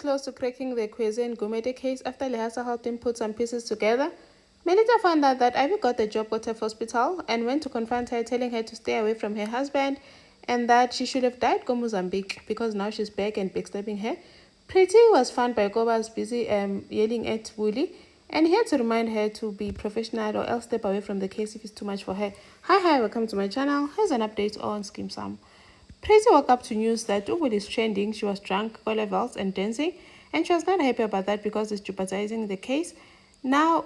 close to cracking the Kwezi and Gumede case after Lehasa helped him put some pieces together. Melita found out that Ivy got the job at her hospital and went to confront her, telling her to stay away from her husband and that she should have died go Mozambique because now she's back and backstabbing her. Pretty was found by Koba's busy yelling at Buli, and he had to remind her to be professional or else step away from the case if it's too much for her. Hi, welcome to my channel. Here's an update on Skeem Saam. Pretty woke up to news that Ubud is trending. She was drunk, got levels, and dancing, and she was not happy about that because it's jeopardizing the case. Now,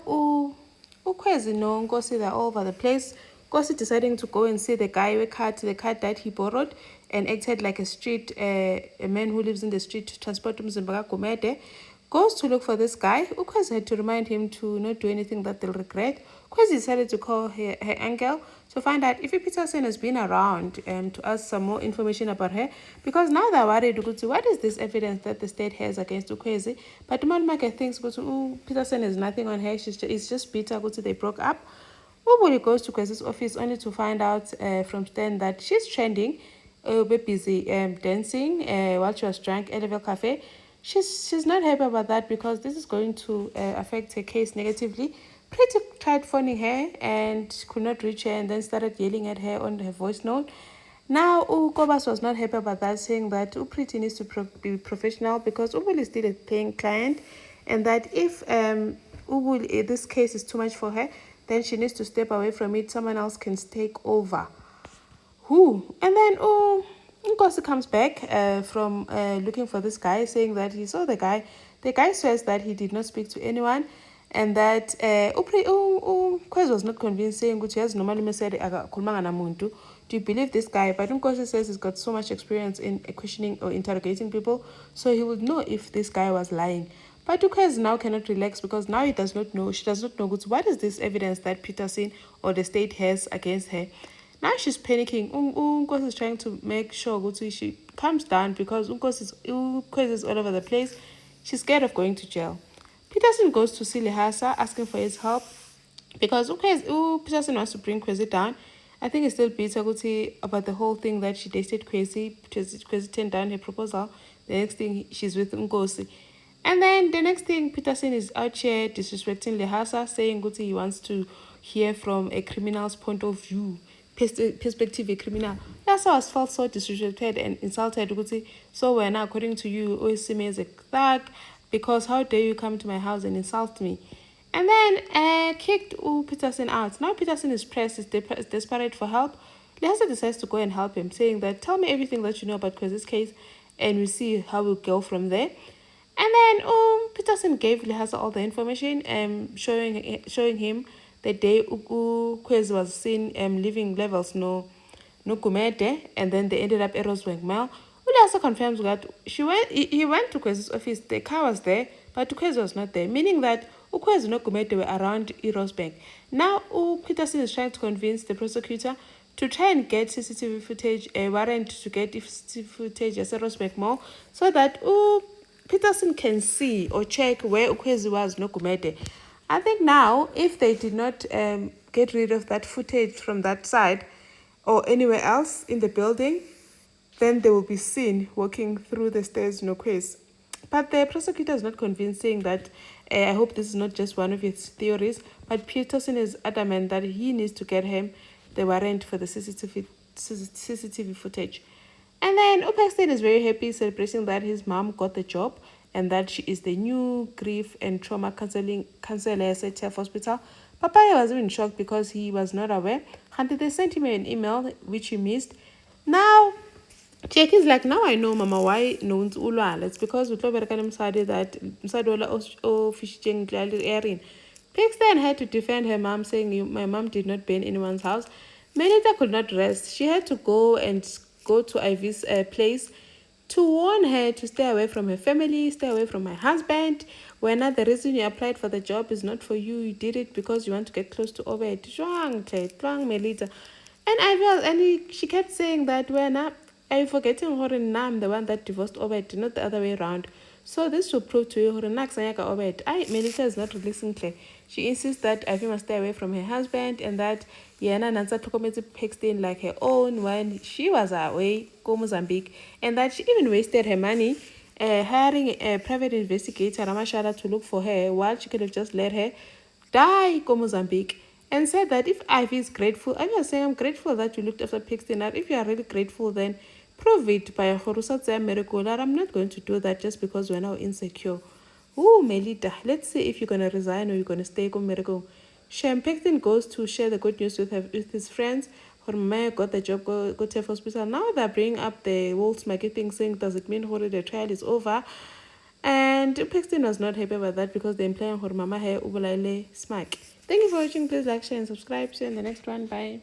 Ukwezi no Nkosi, they're all over the place. Nkosi deciding to go and see the guy with the card that he borrowed and acted like a man who lives in the street to transport Mzimbaga Gumede. Goes to look for this guy. Ukwezi had to remind him to not do anything that they'll regret. Ukwezi decided to call her uncle to find out if Peterson has been around to ask some more information about her, because now they're worried, what is this evidence that the state has against Ukwezi? But Malmaka thinks Peterson has nothing on her, it's just bitter, they broke up. Ubuli goes to Kwezi's office only to find out from Stan that she's trending, busy dancing while she was drunk at Level Cafe. She's not happy about that because this is going to affect her case negatively. Pretty tried phoning her and could not reach her and then started yelling at her on her voice note. Now, Kobas was not happy about that, saying that Pretty needs to be professional because Ubul is still a paying client and that if this case is too much for her, then she needs to step away from it. Someone else can take over. Who? And then, Nkosi comes back from looking for this guy, saying that he saw the guy. The guy swears that he did not speak to anyone and that Kwezi was not convinced, saying he has normally said, do you believe this guy? But Nkosi says he's got so much experience in questioning or interrogating people, so he would know if this guy was lying. But Ukwezi now cannot relax because now she does not know what is this evidence that Peterson or the state has against her. Now she's panicking. Nkosi is trying to make sure she calms down because Ukwezi is all over the place. She's scared of going to jail. Peterson goes to see Lehasa asking for his help because Peterson wants to bring Kwezi down. I think it's still bitter about the whole thing that she dated Kwezi because Kwezi turned down her proposal. The next thing, she's with Nkosi. And then the next thing, Peterson is out here disrespecting Lehasa, saying he wants to hear from a criminal's point of view, perspective a criminal. Lehasa was felt so disrespected and insulted. So when according to you, always see me as a thug, because how dare you come to my house and insult me? And then kicked Peterson out. Now Peterson is pressed, is desperate for help. Lehasa decides to go and help him, saying that tell me everything that you know about Kwezi's case and we'll see how we'll go from there. And then Peterson gave Lehasa all the information, showing him the day Kwezi was seen leaving levels no Gumede, and then they ended up at Rosebank Mall. Lehasa confirms that he went to Kwezi's office, the car was there, but Kwezi was not there, meaning that Kwezi no Gumede were around Rosebank. Now Peterson is trying to convince the prosecutor to try and get CCTV footage, a warrant to get CCTV footage at Rosebank Mall, so that Peterson can see or check where Ukwezi was no Gumede. I think now, if they did not get rid of that footage from that side or anywhere else in the building, then they will be seen walking through the stairs no Kwezi. But the prosecutor is not convinced, saying that I hope this is not just one of his theories, but Peterson is adamant that he needs to get him the warrant for the CCTV footage. And then Upexton is very happy, celebrating that his mom got the job and that she is the new grief and trauma counselor at TEF Hospital. Papaya was even shocked because he was not aware. And they sent him an email which he missed. Now, Jackie is like, now I know, Mama, why no one's ulwa. It's because we told Msadi that Msadi fishing Erin. Pexton had to defend her mom, saying my mom did not burn anyone's house. Melita could not rest. She had to go to Ivy's place to warn her to stay away from her family, stay away from my husband. When the reason you applied for the job is not for you, you did it because you want to get close to Obed. Melita. And Ivy, she kept saying that when I'm forgetting her and I'm the one that divorced Obed, not the other way around. So this will prove to you her Obed. Melita is not releasing Claire. She insists that Ivy must stay away from her husband and that Yana Nansa Tokometi Pexton like her own when she was away, go Mozambique, and that she even wasted her money hiring a private investigator, Ramashara, to look for her while she could have just let her die go Mozambique, and said that if Ivy is grateful, Ivy was saying, I'm grateful that you looked after Pixie. Now, if you are really grateful, then prove it by a Horusatse miracle. That I'm not going to do that just because we're now insecure. Ooh, Melita, let's see if you're going to resign or you're going to stay go miracle. Shem Pexton goes to share the good news with his friends. Hormaya got the job, go to hospital. Now they're bringing up the Wolves marketing saying, does it mean Hori the trial is over? And Pexton was not happy about that because the employer Hormama He Ubulaile Smack. Thank you for watching. Please like, share, and subscribe. See you in the next one. Bye.